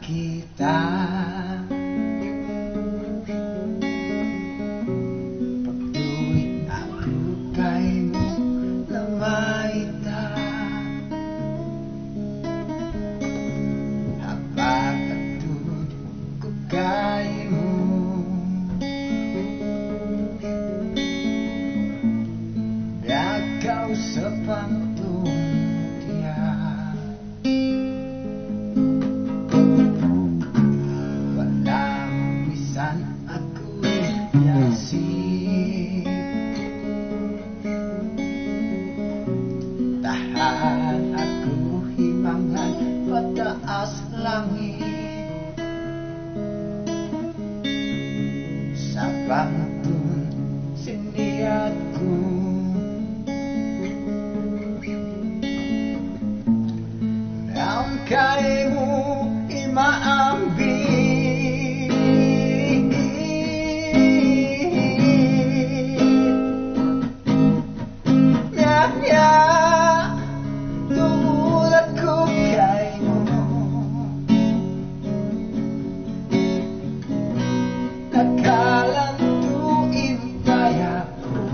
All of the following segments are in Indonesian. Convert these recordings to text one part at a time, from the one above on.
kita. Pagtuwi ako kaymo lamaita, habang atud ko kaymo. Dagaw sa pangtungtiya, walang bisan ako'y yasip. Tahan ako himangan pataas langit, sa pangtun siniyat ko. Ang kaya mo imaambing, nya tulad ko kay mo. Nakalantuin kaya ko,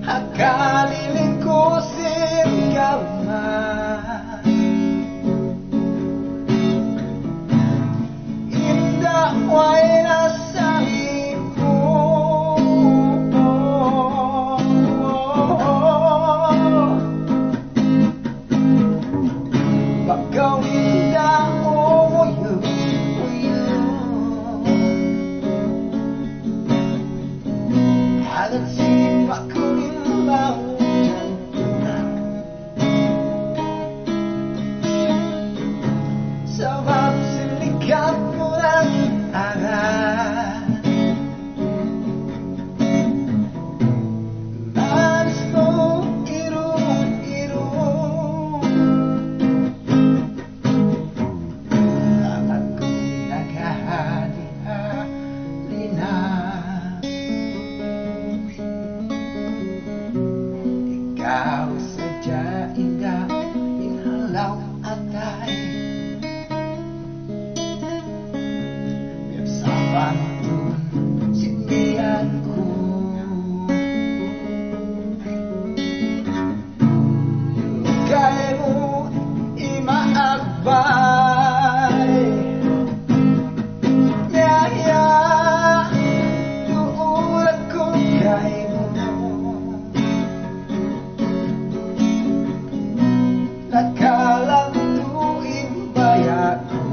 akaliling ko ikaw man. Indah way nasa mo, bagaw indah uyo, halat sipak ko rin mau. Sebab selikat kurang arah, manismu irung-irung, aku naghahalina. Ikaw saja indah, inhalau atay, pantun sindianku. Kaymu imaakbay, ya tulad ko kaymu. Nakalantuin bayaku,